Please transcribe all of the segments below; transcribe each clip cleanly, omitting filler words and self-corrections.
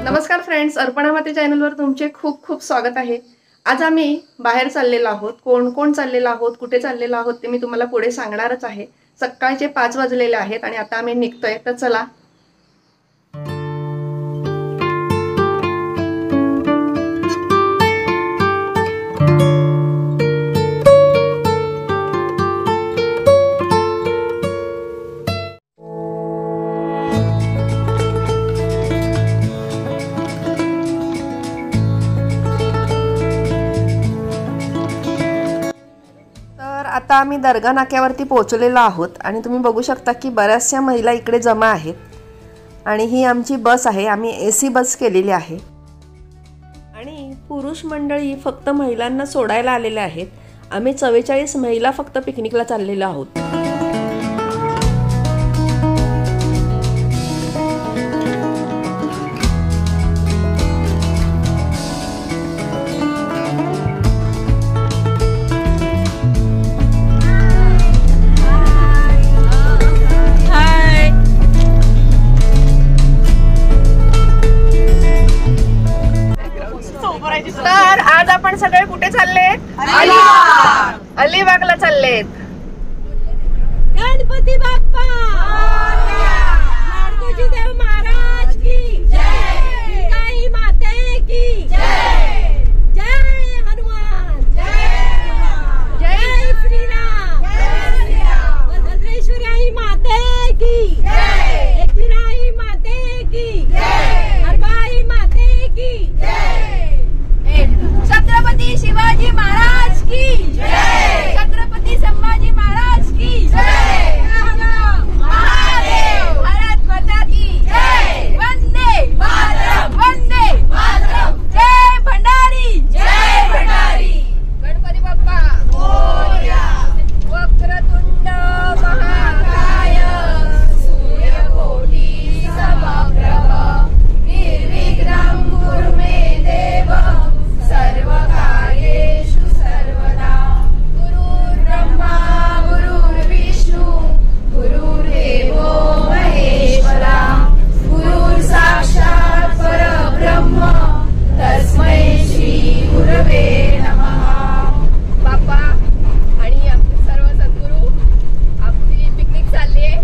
नमस्कार फ्रेंड्स, अर्पणा माते चॅनलवर तुमचे खूप खूप स्वागत आहे। आज आम्ही बाहेर चाललेलो आहोत। कोण कोण चाललेलो आहोत, कुठे चाललेलो आहोत ते मी तुम्हाला पुढे सांगणारच आहे। सकाळचे 5 वाजलेले आहेत आणि आता आम्ही निघतोय, तर चला। आता आम्ही दर्गा नाक्यावरती पोहोचलेलो आहोत आणि तुम्ही बघू शकता की बऱ्याचशा महिला इकडे जमा आहेत आणि ही आमची बस आहे। आम्ही एसी बस केलेली आहे आणि पुरुष मंडळी फक्त महिलांना सोडायला आलेले आहेत। आम्ही 44 महिला फक्त पिकनिकला चाललेलो आहोत। तर आज आपण सगळे कुठे चाललेत? अलिबागला चाललेत। गणपती बाप्पा लाडकोजी देव महाराज की जय, गाई माते की जय, जय हनुमान, जय श्रीराम, भद्रेश्वरी आई माते की जय, एकविराई माते की जय, हरबाई माते की जय, छत्रपती शिवाजी महाराज की जय, छत्रपती संभाजी महाराज की जय, महादेव भारत माता की जय, वंदे मातरम, वंदे मातरम, जय भंडारी, जय भंडारी। गणपती बाप्पा मोरया। वक्रतुंड महाकाय सूर्यकोटी समप्रभ निर्विघ्नं कुरु मे देव सर्वकार्येषु सर्वदा। गुरुर्ब्रह्मा गुरुर्विष्णु गुरुर्देवो महेश्वरा गुरुर्साक्षात् परब्रह्म तस्मै श्री गुरवे नमः। बाप्पा आणि आपले सर्व सद्गुरू, आपली पिकनिक चालली आहे,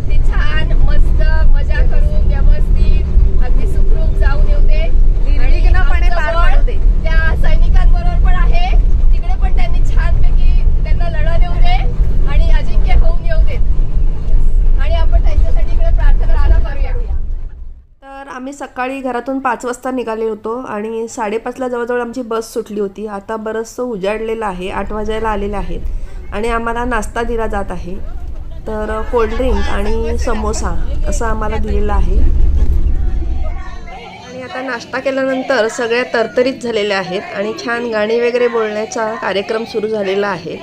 ती छान मस्त मजा करू, व्यवस्थित अगदी सुखरूप जाऊन येऊ दे, निर्विघ्नपणे पार पाडू दे। त्या सैनिकांबरोबर पण आहे, तिकडे पण त्यांनी छानपैकी त्यांना लढा देऊ दे आणि अजिंक्य होऊन येऊ दे आणि आपण त्यांच्यासाठी इकडे प्रार्थना करूया। तर आम्ही सकाळी घरातून 5 वाजता निघाले होतो आणि 5:30ला जवळजवळ आमची बस सुटली होती। आता बरंचसं उजाडलेलं आहे, 8 वाजायला आलेले आहेत आणि आम्हाला नाश्ता दिला जात आहे। तर कोल्ड्रिंक आणि समोसा असं आम्हाला दिलेलं आहे आणि आता नाश्ता केल्यानंतर सगळ्या तरतरीत झालेल्या आहेत आणि छान गाणी वगैरे बोलण्याचा कार्यक्रम सुरू झालेला आहे।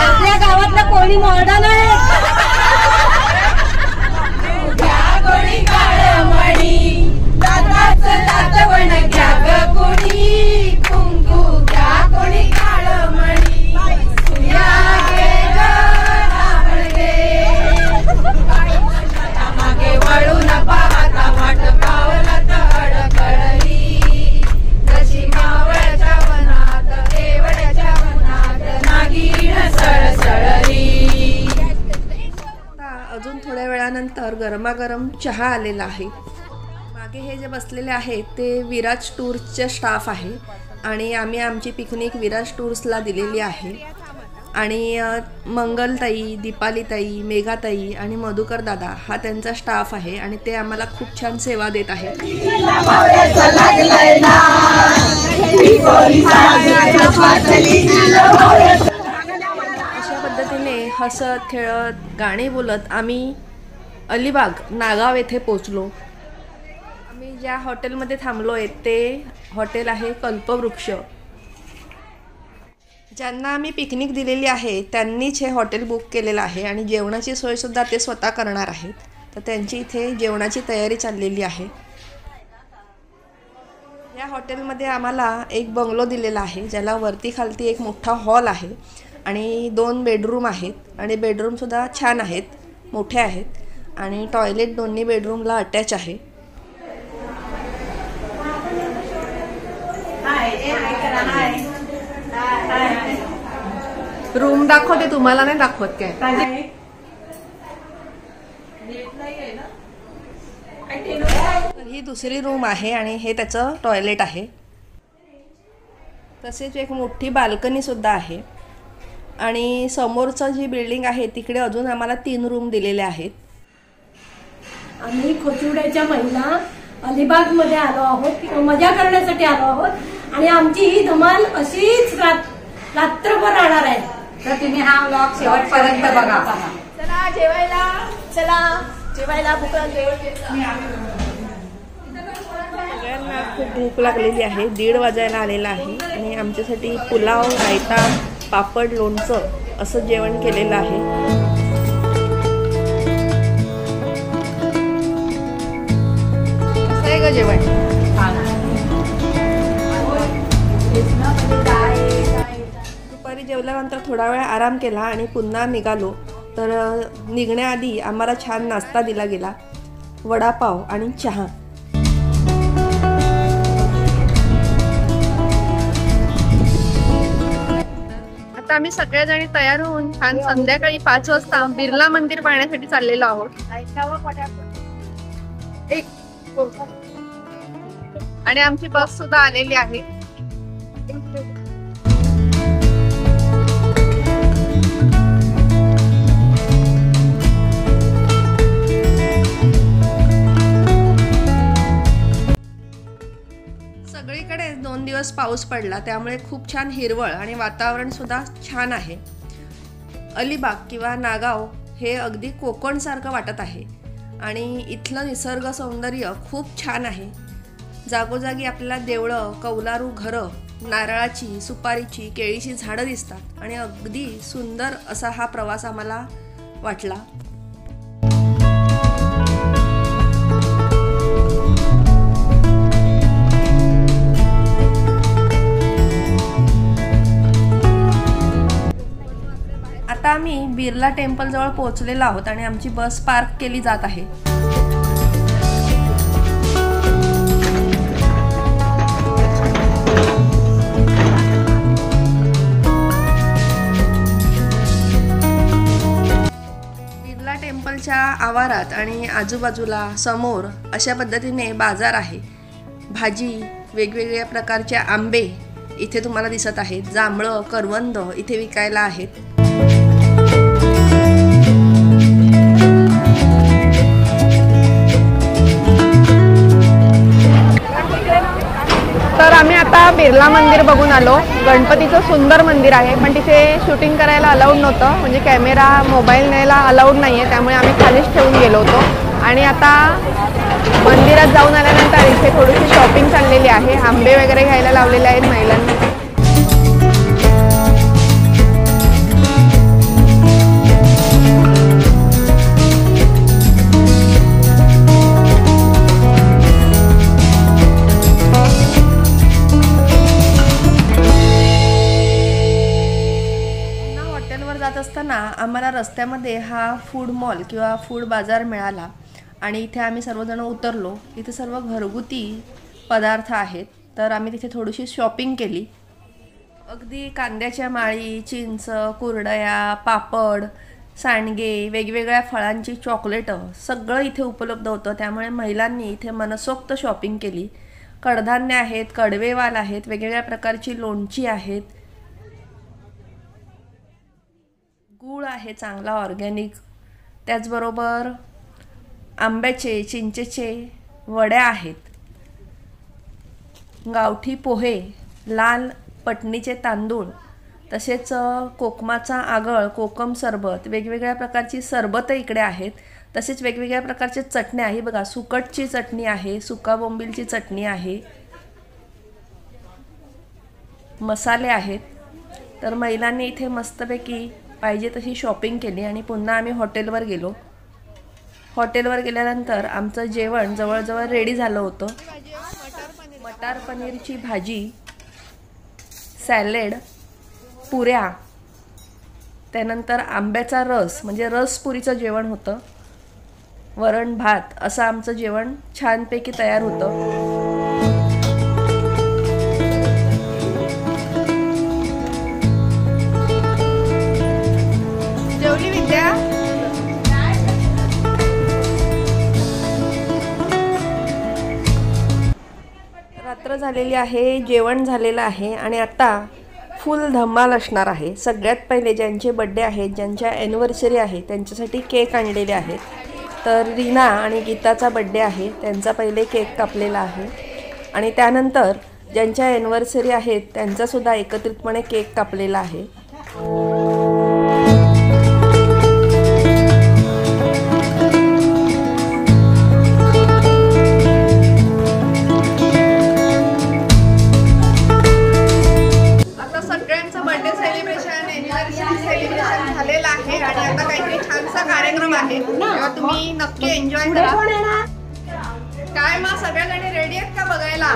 आपल्या गावातलं कोणी मॉडर्न आहे? अजून थोड्या वेळानंतर गरमागरम चहा आलेला आहे। मागे हे जे बसलेले आहेत ते विराज टूर्सचे स्टाफ आहे आणि आम्ही आमची पिकनिक विराज टूर्सला दिलेली आहे आणि मंगलताई, दीपालीताई, मेघाताई आणि मधुकर दादा हा त्यांचा स्टाफ आहे आणि ते आम्हाला खूप छान सेवा देत आहेत। अशा पद्धतीने हसत खेळत गाणे बोलत आम्ही अलिबाग नागाव येथे पोचलो। आम्ही ज्या हॉटेलमध्ये थांबलो आहे ते हॉटेल आहे कल्पवृक्ष। ज्यांना आम्ही पिकनिक दिलेली आहे त्यांनीच हे हॉटेल बुक केलेलं आहे आणि जेवणाची सोयसुद्धा ते स्वतः करणार आहेत। तर त्यांची इथे जेवणाची तयारी चाललेली आहे। या हॉटेलमध्ये आम्हाला एक बंगलो दिलेला आहे ज्याला वरती खालती एक मोठा हॉल आहे आणि 2 बेडरूम आहेत आणि बेडरूमसुद्धा छान आहेत, मोठे आहेत आणि टॉयलेट दोन्ही बेडरूमला अटॅच आहे। रूम दाखवते, तुम्हाला नाही दाखवत काय? ही दुसरी रूम आहे आणि हे त्याचं टॉयलेट आहे। तसेच एक मोठी बाल्कनी सुद्धा आहे आणि समोरचं जी बिल्डिंग आहे तिकडे अजून आम्हाला 3 रूम दिलेले आहेत। आम्ही खोचुड्याच्या महिला अलिबागमध्ये आलो आहोत, मजा करण्यासाठी आलो आहोत आणि आमची ही धमाल अशीच रात्रभर राहणार आहे। तर तुम्ही हा व्लॉग शेवटपर्यंत बघा। चला जेवायला, चला जेवायला, भूक लागली। सगळ्यांना खूप भूक लागलेली आहे, 1:30 वाजायला आलेला आहे आणि आमच्यासाठी पुलाव, रायता, पापड, लोणचं असं जेवण केलेलं आहे। कसं आहे ग जेवण? दुपारी जेवल्यानंतर थोडा वेळ आराम केला आणि पुन्हा निघालो। तर निघण्याआधी आम्हाला छान नाश्ता दिला गेला, वडापाव आणि चहा। आता आम्ही सगळेजणी तयार होऊन छान संध्याकाळी 5 वाजता बिर्ला मंदिर पाहण्यासाठी चाललेलो आहोत। आणि आमची बस सुद्धा आलेली आहे। सगळीकडे 2 दिवस पाऊस पडला त्यामुळे खूप छान हिरवळ आणि वातावरण सुद्धा छान आहे। अलिबाग किंवा नागाव हे अगदी कोकणसारखं वाटत आहे आणि इथलं निसर्ग सौंदर्य खूप छान आहे। जागोजागी आपल्याला देवळं, कौलारू घरं, नारळाची, सुपारीची, केळीची झाडं दिसतात आणि अगदी सुंदर असा हा प्रवास आम्हाला वाटला। आता आम्ही बिर्ला टेम्पल जवळ पोहोचलेलो आहोत आणि आमची बस पार्क केली जात आहे। बिर्ला टेम्पलच्या आवारात आणि आजूबाजूला समोर अशा पद्धतीने बाजार आहे। भाजी, वेगवेगळ्या प्रकारचे आंबे इथे तुम्हाला दिसत आहेत, जांभळं, करवंद इथे विकायला आहेत। तर आम्ही आता बिर्ला मंदिर बघून आलो। गणपतीचं सुंदर मंदिर आहे पण तिथे शूटिंग करायला अलाउड नव्हतं, म्हणजे कॅमेरा, मोबाईल न्यायला अलाउड नाही आहे, त्यामुळे आम्ही खालीच ठेवून गेलो होतो। आणि आता मंदिरात जाऊन आल्यानंतर इथे थोडीशी शॉपिंग चाललेली आहे, आंबे वगैरे घ्यायला लावलेले आहेत महिलांनी। जात असताना आम्हाला रस्त्यामध्ये हा फूड मॉल किंवा फूड बाजार मिळाला आणि इथे आम्ही सर्वजण उतरलो। इथे सर्व घरगुती पदार्थ आहेत, तर आम्ही तिथे थोडीशी शॉपिंग केली। अगदी कांद्याच्या माळी, चिंच, कुरडया, पापड, सांडगे, वेगवेगळ्या फळांची चॉकलेटं सगळं इथे उपलब्ध होतं, त्यामुळे महिलांनी इथे मनसोक्त शॉपिंग केली। कडधान्य आहेत, कडवेवाल आहेत, वेगवेगळ्या प्रकारची लोणची आहेत, गूळ आहे चांगला ऑर्गॅनिक, त्याचबरोबर आंब्याचे, चिंचेचे वड्या आहेत, गावठी पोहे, लाल पटणीचे तांदूळ, तसेच कोकमाचा आगळ, कोकम सरबत, वेगवेगळ्या प्रकारची सरबतं इकडे आहेत. तसेच वेगवेगळ्या प्रकारच्या चटण्या आहे बघा. सुकटची चटणी आहे, सुका बोंबीलची चटणी आहे, मसाले आहेत. तर महिलांनी इथे मस्तपैकी पाहिजे तशी शॉपिंग केली आणि पुन्हा आम्ही हॉटेलवर गेलो. हॉटेलवर गेल्यानंतर आमचं जेवण जवळजवळ रेडी झालं होतं. मटार पनीरची भाजी, सॅलेड, पुऱ्या, त्यानंतर आंब्याचा रस म्हणजे रसपुरीचं जेवण होतं. वरण भात असं आमचं जेवण छानपैकी तयार होतं. जेवली विद्या? रात्र झालेली आहे, जेवण झालेलं आहे आणि आता फुल धमाल असणार आहे. सगळ्यात पहिले ज्यांचे बड्डे आहेत, ज्यांच्या ॲनिव्हर्सरी आहे, त्यांच्यासाठी केक आणलेले आहेत. तर रीना आणि गीताचा बड्डे आहे, त्यांचा पहिले केक कापलेला आहे आणि त्यानंतर ज्यांच्या ॲनिव्हर्सरी आहेत त्यांचासुद्धा एकत्रितपणे केक कापलेला आहे. सेलिब्रेशन झालेलं आहे आणि आता काहीतरी छानसा कार्यक्रम आहे, तेव्हा तुम्ही नक्की एन्जॉय करा. काय मग सगळ्याजणी रेडी आहेत का बघायला?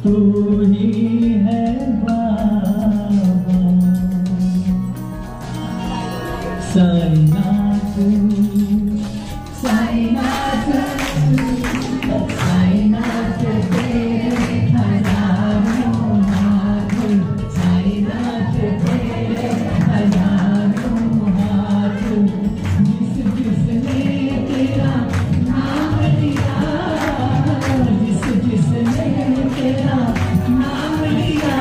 तू ही है बाबा साईनाथ, साईनाथ, साईनाथ तेरे हजारों हाथ, साईनाथ तेरे हजारों हाथ, जिस जिसने तेरा नाम लिया, जिस जिसने तेरा नाम लिया,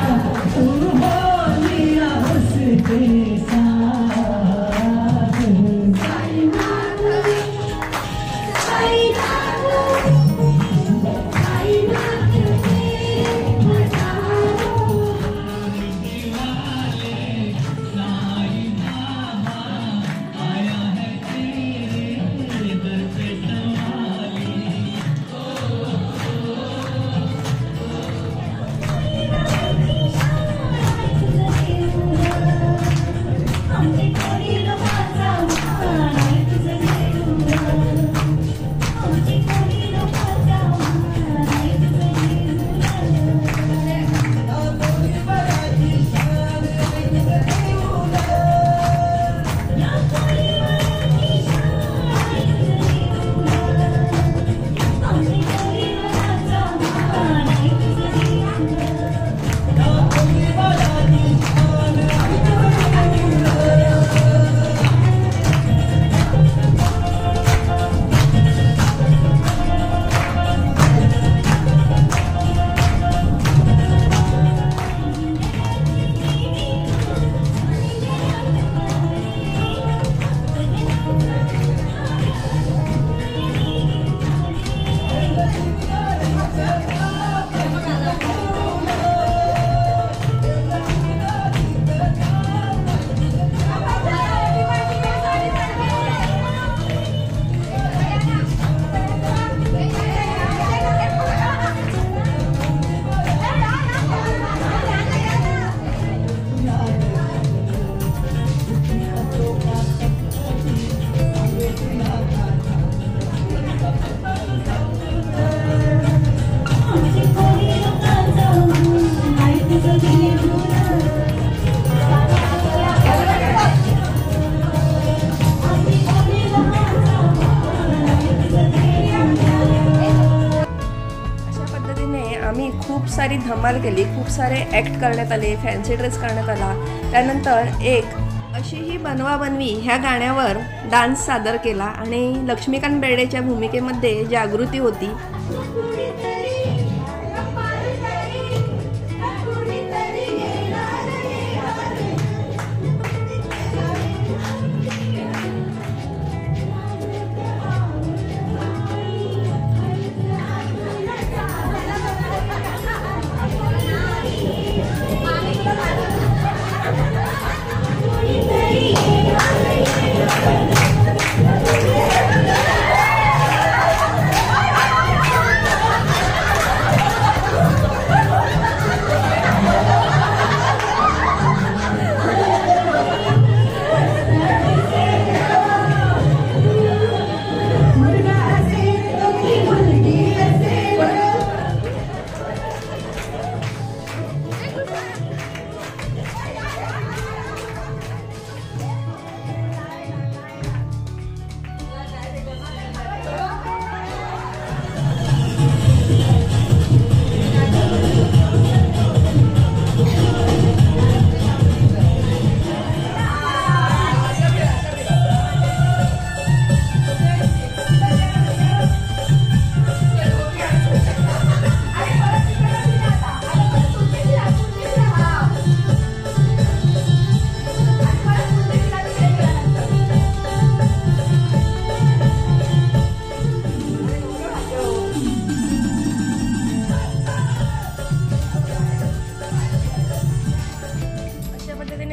सारी धमाल केली, खूप सारे ॲक्ट करण्यात आले, फॅन्सी ड्रेस करण्यात आला. त्यानंतर एक अशी ही बनवा बनवी ह्या गाण्यावर डान्स सादर केला आणि लक्ष्मीकांत बेर्डेच्या भूमिकेमध्ये जागृती होती.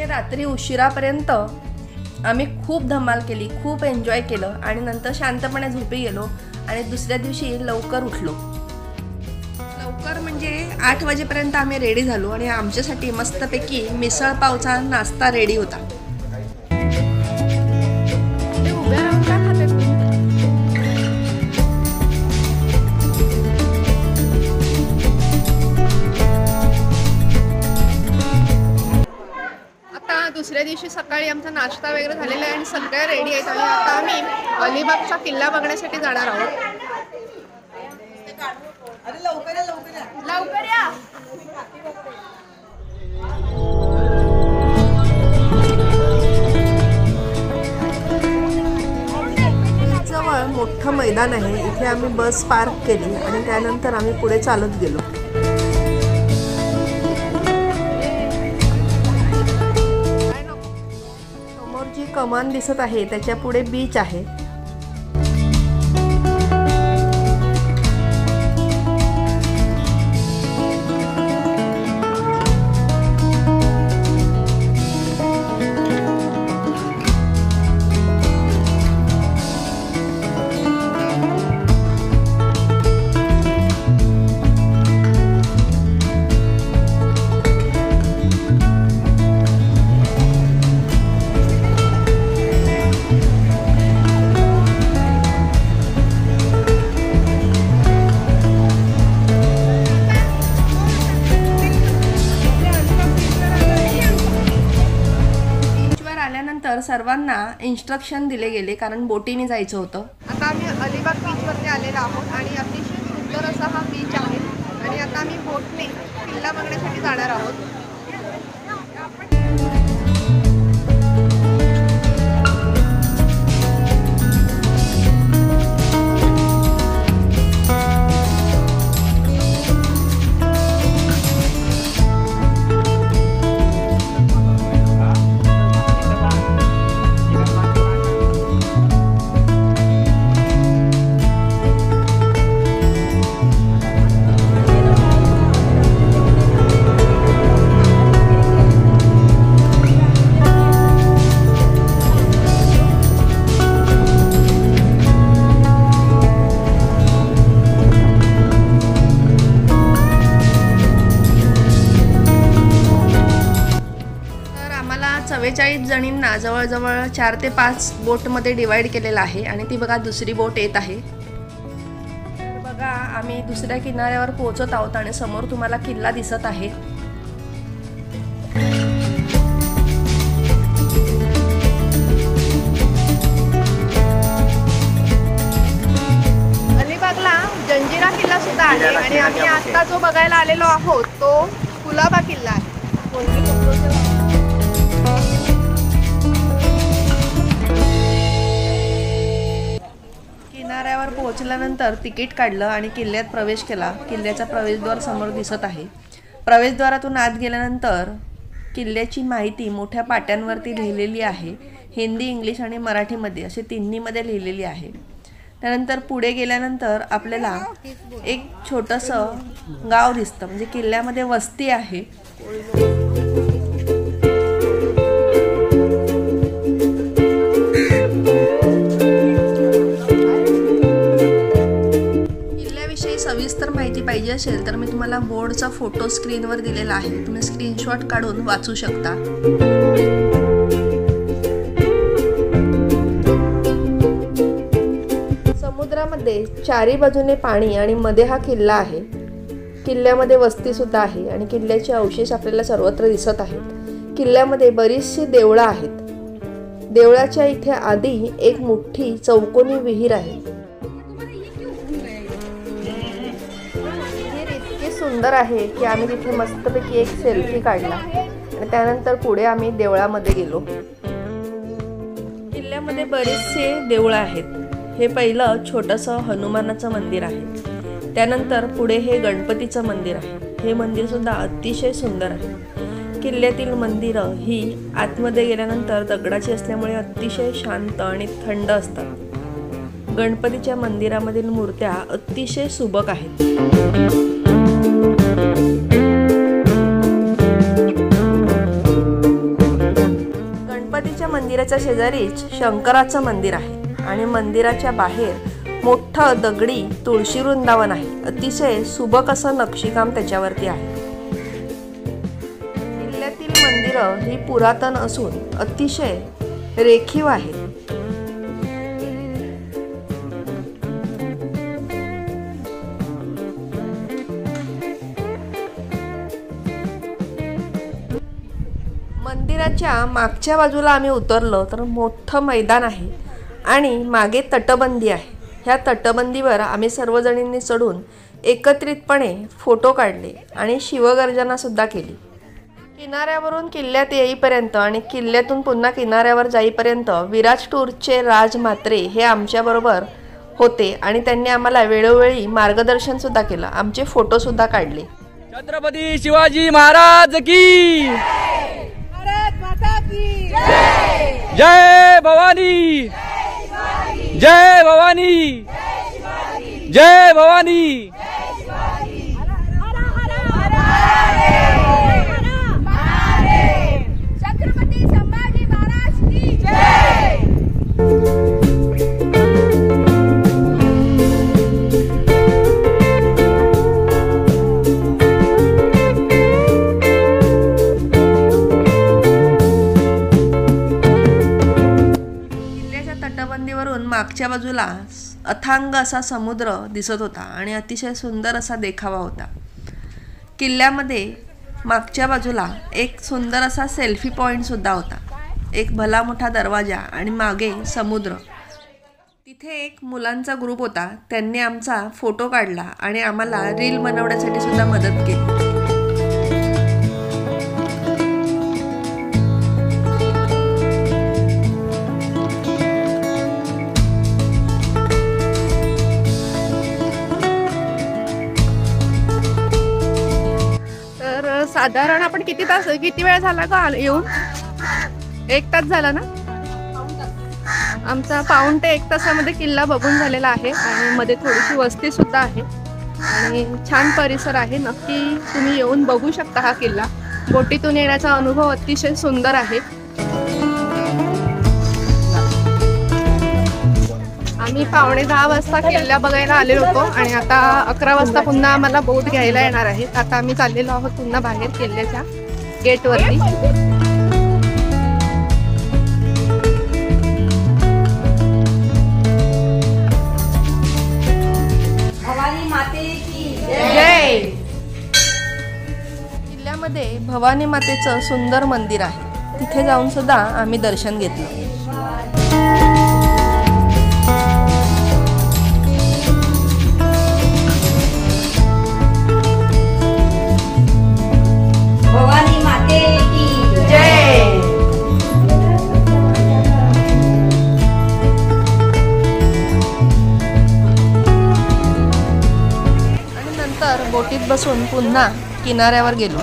रात्री उशिरापर्यंत आम्ही खूप धमाल केली, खूप एन्जॉय केलं आणि नंतर शांतपणे झोपी गेलो आणि दुसऱ्या दिवशी लवकर उठलो. लवकर म्हणजे 8 वाजेपर्यंत आम्ही रेडी झालो आणि आमच्यासाठी मस्तपैकी मिसळ पावचा नाश्ता रेडी होता. उभ्या राहून काय खाते तुम्ही? दुसऱ्या दिवशी सकाळी आमचा नाश्ता वगैरे झालेला आहे आणि सगळ्या रेडी आहेत आणि आता आम्ही अलिबागचा किल्ला बघण्यासाठी जाणार आहोत. लवकर या. जवळ मोठं मैदान आहे, इथे आम्ही बस पार्क केली आणि त्यानंतर आम्ही पुढे चालत गेलो. जी कमान दिसत आहे त्याच्या पुढे बीच आहे. सर्वांना इन्स्ट्रक्शन दिले गेले कारण बोटीने जायचं होतं. आता आम्ही अलिबाग बीचवरती आलेलो आहोत आणि अतिशय सुंदर असा हा बीच आहे आणि आता आम्ही बोटने किल्ला बघण्यासाठी जाणार आहोत. आम्हाला 44 जणींना जवळजवळ 4 ते 5 बोटमध्ये डिवाइड केलेलं आहे आणि ती बघा दुसरी बोट येत आहे. बघा आम्ही दुसऱ्या किनाऱ्यावर पोहोचत आहोत आणि समोर तुम्हाला किल्ला दिसत आहे. अलिबागला जंजिरा कुलाबा किल्ला सुद्धा आहे आणि आम्ही आता जो बघायला आलेलो आहोत तो कुलाबा किल्ला आहे. किनाऱ्यावर पोहोचल्यानंतर तिकीट काढलं आणि किल्ल्यात प्रवेश केला. किल्ल्याचा प्रवेशद्वार समोर दिसत आहे. प्रवेशद्वारातून आत गेल्यानंतर किल्ल्याची माहिती मोठ्या पाट्यांवरती लिहिलेली आहे. हिंदी, इंग्लिश आणि मराठीमध्ये असे तिन्हीमध्ये लिहिलेली आहे. त्यानंतर पुढे गेल्यानंतर आपल्याला एक छोटंसं गाव दिसतं, म्हणजे किल्ल्यामध्ये वस्ती आहे. किल्ल्याविषयी सविस्तर माहिती पाहिजे असेल तर मी तुम्हाला बोर्डचा फोटो स्क्रीनवर दिलेला आहे. तुम्ही स्क्रीनशॉट काढून वाचू शकता. समुद्रामध्ये चारी बाजूने पाणी आणि मध्ये हा किल्ला आहे. किल्ल्यामध्ये वस्ती सुद्धा आहे आणि किल्ल्याचे अवशेष आपल्याला सर्वत्र दिसत आहेत. किल्ल्यामध्ये बरीचशी देवळं आहेत. देवळाच्या इथे आधी एक मोठी चौकोनी विहीर आहे. विहीर इतकी सुंदर आहे की आम्ही तिथे मस्तपैकी एक सेल्फी काढला आणि त्यानंतर पुढे आम्ही देवळामध्ये गेलो. किल्ल्यामध्ये बरेचसे देवळं आहेत. हे पहिलं छोटंसं हनुमानाचं मंदिर आहे. त्यानंतर पुढे हे गणपतीचं मंदिर आहे. हे मंदिर सुद्धा अतिशय सुंदर आहे. किल्ल्यातील मंदिरं ही आतमध्ये गेल्यानंतर दगडाची असल्यामुळे अतिशय शांत आणि थंड असतात. गणपतीच्या मंदिरामधील मूर्त्या अतिशय सुबक आहेत. गणपतीच्या मंदिराच्या शेजारीच शंकराचं मंदिर आहे आणि मंदिराच्या बाहेर मोठं दगडी तुळशी वृंदावन आहे. अतिशय सुबक असं नक्षीकाम त्याच्यावरती आहे. किल्ल्यातील मंदिरं ही पुरातन असून अतिशय रेखीव आहेत. मंदिराच्या मागच्या बाजूला आम्ही उतरलो तर मोठं मैदान आहे आणि मागे तटबंदी आहे. ह्या तटबंदीवर आम्ही सर्वजणींनी चढून एकत्रितपणे फोटो काढले आणि शिवगर्जना सुद्धा केली. किनाऱ्यावरून किल्ल्यात येईपर्यंत आणि किल्ल्यातून पुन्हा किनाऱ्यावर जाईपर्यंत विराज टूरचे राज म्हात्रे हे आमच्याबरोबर होते आणि त्यांनी आम्हाला वेळोवेळी मार्गदर्शन सुद्धा केलं. आमचे फोटो सुद्धा काढले. छत्रपती शिवाजी महाराज की जय भवानी, जय भवानी, जय भवानी. छत्रपती संभाजी महाराज की जय. तटबंदीवरून मागच्या बाजूला अथांग असा समुद्र दिसत होता आणि अतिशय सुंदर असा देखावा होता. किल्ल्यामध्ये मागच्या बाजूला एक सुंदर असा सेल्फी पॉईंट सुद्धा होता. एक भला मोठा दरवाजा आणि मागे समुद्र. तिथे एक मुलांचा ग्रुप होता. त्यांनी आमचा फोटो काढला आणि आम्हाला रील बनवण्यासाठी सुद्धा मदत केली. साधारण आपण किती वेळ झाला का येऊन? 1 तास झाला ना. आमचा पाऊण ते 1 तासामध्ये किल्ला बघून झालेला आहे आणि मध्ये थोडीशी वस्ती सुद्धा आहे आणि छान परिसर आहे. नक्की तुम्ही येऊन बघू शकता हा किल्ला. बोटीतून येण्याचा अनुभव अतिशय सुंदर आहे. आम्ही 9:45 वाजता किल्ला बघायला आलेलो होतो आणि आता 11 वाजता पुन्हा आम्हाला बोट घ्यायला येणार आहेत. आता आम्ही चाललेलो आहोत पुन्हा बाहेर किल्ल्याच्या गेटवरती. भवानी माते की जय. किल्ल्यामध्ये भवानी मातेचं सुंदर मंदिर आहे. तिथे जाऊन सुद्धा आम्ही दर्शन घेतलं. बसून पुन्हा किनाऱ्यावर गेलो.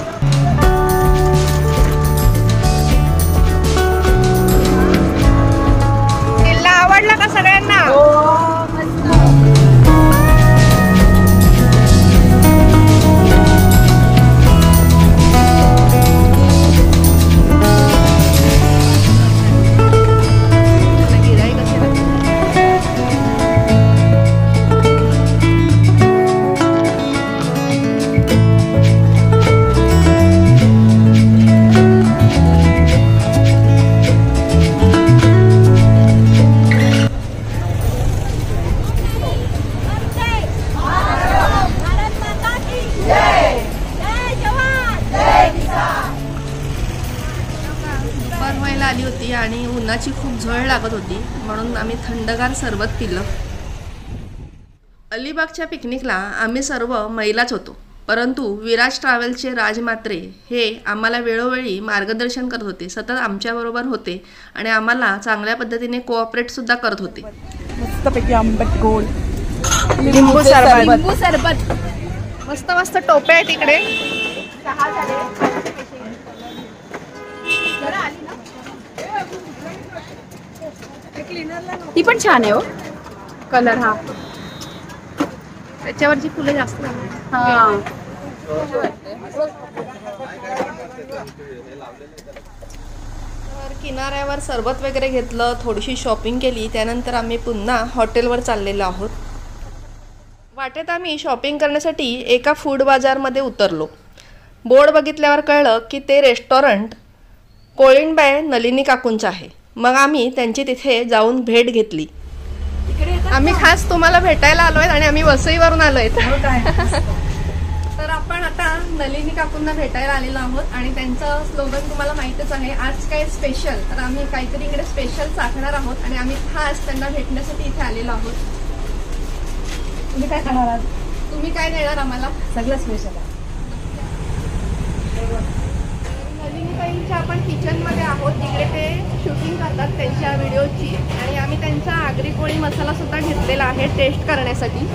किल्ला आवडला का सगळ्यांना? आली होती आणि उन्हाची खूप झळ लागत होती, म्हणून आम्ही थंडगार सरबत पिलं. अलिबागच्या पिकनिकला आम्ही सर्व महिलाच होतो, परंतु विराज ट्रॅव्हल्सचे राज म्हात्रे हे आम्हाला वेळोवेळी मार्गदर्शन करत होते, सतत आमच्याबरोबर होते आणि आम्हाला चांगल्या पद्धतीने कोऑपरेट सुद्धा करत होते. मस्तपैकी आंबट गोड लिंबू सरबत, मस्त मस्त टोपे आहेत इकडे. ती पण छान आहे हो कलर. हा त्याच्यावरची फुलं जास्त आहेत. हा तर किनाऱ्यावर सरबत वगैरे घेतलं, थोडीशी शॉपिंग केली, त्यानंतर आम्ही पुन्हा हॉटेलवर चाललेलो आहोत. वाटेत आम्ही शॉपिंग करण्यासाठी एका फूड बाजारमध्ये उतरलो. बोर्ड बघितल्यावर कळलं की ते रेस्टॉरंट कोळिंबाई नलिनी काकूंचं आहे. मग आम्ही त्यांची तिथे जाऊन भेट घेतली. आम्ही खास तुम्हाला भेटायला आलोय आणि आम्ही वसईवरून आलोय. तर आपण आता नलिनी काकूंना भेटायला आलेलो आहोत आणि त्यांचं स्लोगन तुम्हाला माहितच आहे, आज काय स्पेशल. तर आम्ही काहीतरी इकडे स्पेशल चाखणार आहोत आणि आम्ही खास त्यांना भेटण्यासाठी इथे आलेलो आहोत. तुम्ही काय खाणार आहात? तुम्ही काय देणार आम्हाला? सगळं स्पेशल आहे. नलिनीताईंच्या आपण किचनमध्ये आहोत, तिकडे ते शूटिंग करतात त्यांच्या व्हिडिओची आणि आम्ही त्यांचा आगरी कोळी मसाला सुद्धा घेतलेला आहे टेस्ट करण्यासाठी.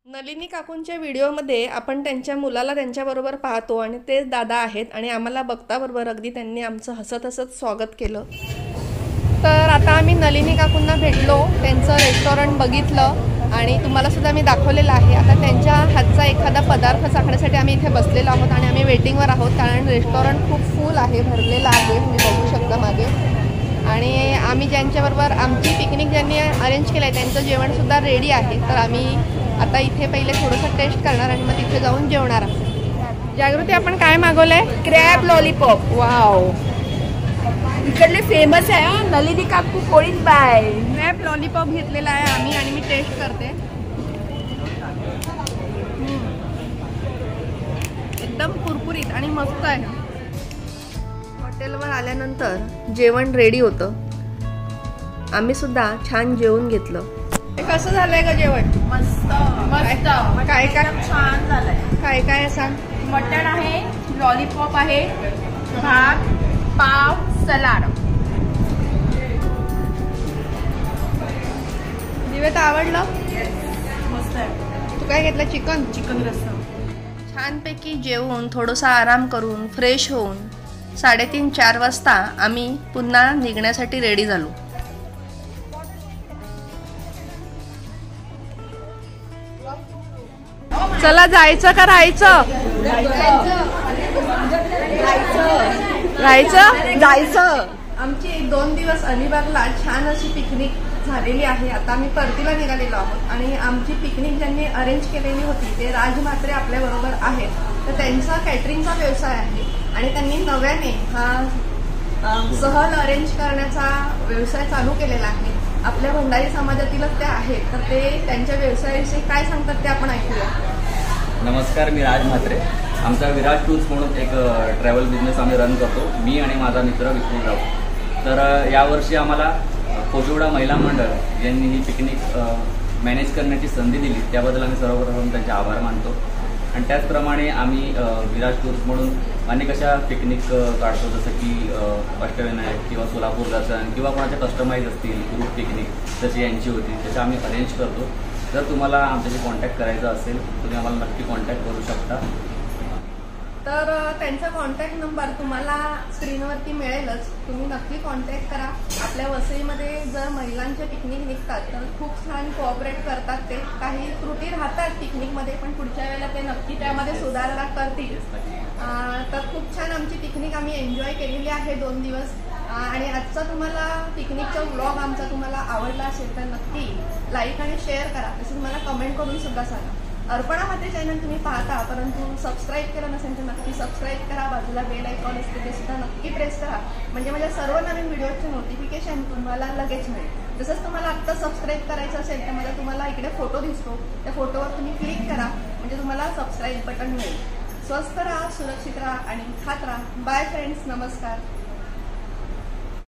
नलिनी काकूंच्या व्हिडिओमध्ये आपण त्यांच्या मुलाला त्यांच्याबरोबर पाहतो आणि तेच दादा आहेत आणि आम्हाला बघताबरोबर अगदी त्यांनी आमचं हसत हसत स्वागत केलं. तर आता आम्ही नलिनी काकूंना भेटलो, त्यांचं रेस्टॉरंट बघितलं आणि तुम्हाला सुद्धा मी दाखवलेलं आहे. आता त्यांच्या हातचा एखादा पदार्थ चाखण्यासाठी आम्ही इथे बसलेलो आहोत आणि आम्ही वेटिंगवर आहोत, कारण रेस्टॉरंट खूप फुल आहे, भरलेलं आहे, तुम्ही बघू शकता मागे. आणि आम्ही ज्यांच्याबरोबर आमची पिकनिक ज्यांनी अरेंज केलं आहे त्यांचं जेवणसुद्धा रेडी आहे. तर आम्ही आता इथे पहिले थोडंसं टेस्ट करणार आणि मग तिथे जाऊन जेवणार आहोत. जागृती, आपण काय मागवलंय? Crab lollipop. वाव, इकडले फेमस आहे नलिनी काकू कोळिंबाई. क्रॅब लॉलीपॉप घेतलेला आहे आम्ही आणि मी टेस्ट करते. एकदम कुरकुरीत आणि मस्त आहे. हॉटेलवर आल्यानंतर जेवण रेडी होतं, आम्ही सुद्धा छान जेवून घेतलं. कसं झालंय का जेवण? मस्त मस्त. काय काय छान झालंय. काय काय सांग? मटण आहे, लॉलीपॉप आहे, भात, पाव, सलाड. दिवेत आवडलं? मस्त आहे. तू काय घेतलं? चिकन. चिकन रस्सा. छानपैकी जेवून थोडंसं आराम करून फ्रेश होऊन 3:30-4 वाजता आम्ही पुन्हा निघण्यासाठी रेडी झालो. चला, जायचं का राहायचं? जायचं. आमची 2 दिवस अलिबागला छान अशी पिकनिक झालेली आहे. आता आम्ही परतीला निघालेलो आहोत आणि आमची पिकनिक ज्यांनी अरेंज केलेली होती ते राज म्हात्रे आपल्याबरोबर आहेत. तर त्यांचा कॅटरिंगचा व्यवसाय आहे आणि त्यांनी नव्याने हा सहल अरेंज करण्याचा व्यवसाय चालू केलेला आहे. आपल्या भंडारी समाजातीलच ते आहेत, तर ते त्यांच्या व्यवसायाविषयी काय सांगतात ते आपण ऐकूया. नमस्कार, मी राज म्हात्रे. आमचा विराज टूर्स म्हणून एक ट्रॅव्हल बिझनेस आम्ही रन करतो, मी आणि माझा मित्र विष्णू राव. तर यावर्षी आम्हाला कोजोडा महिला मंडळ यांनी ही पिकनिक मॅनेज करण्याची संधी दिली, त्याबद्दल आम्ही सर्वप्रथम त्यांचे आभार मानतो. आणि त्याचप्रमाणे आम्ही विराज टूर्स म्हणून अनेक अशा पिकनिक काढतो, जसं की अष्टविनायक किंवा सोलापूर दर्शन किंवा कोणाच्या कस्टमाइज असतील ग्रुप पिकनिक जशी यांची होती तसे आम्ही अरेंज करतो. जर तुम्हाला आमच्याशी कॉन्टॅक्ट करायचा असेल तुम्ही आम्हाला नक्की कॉन्टॅक्ट करू शकता. तर त्यांचा कॉन्टॅक्ट नंबर तुम्हाला स्क्रीनवरती मिळेलच, तुम्ही नक्की कॉन्टॅक्ट करा. आपल्या वसईमध्ये जर महिलांचे पिकनिक निघतात तर खूप छान कोऑपरेट करतात ते. काही त्रुटी राहतात पिकनिकमध्ये, पण पुढच्या वेळेला ते नक्की त्यामध्ये सुधारणा करतील. तर खूप छान आमची पिकनिक आम्ही एन्जॉय केलेली आहे 2 दिवस. आणि आजचा तुम्हाला पिकनिकचा व्लॉग आमचा तुम्हाला आवडला असेल तर नक्की लाईक आणि शेअर करा. तसंच मला कमेंट करून सुद्धा सांगा. अर्पणा माते चॅनल तुम्ही पाहता परंतु सबस्क्राईब केलं नसेल तर नक्की सबस्क्राईब करा. बाजूला बेल आयकॉन असते ते सुद्धा नक्की प्रेस करा, म्हणजे माझ्या सर्व नवीन व्हिडिओचे नोटिफिकेशन तुम्हाला लगेच मिळेल. तसंच तुम्हाला आत्ता सबस्क्राईब करायचं असेल तर मला तुम्हाला इकडे फोटो दिसतो, त्या फोटोवर तुम्ही क्लिक करा म्हणजे तुम्हाला सबस्क्राईब बटन मिळेल. स्वस्थ राहा, सुरक्षित राहा आणि खात राहा. बाय फ्रेंड्स, नमस्कार.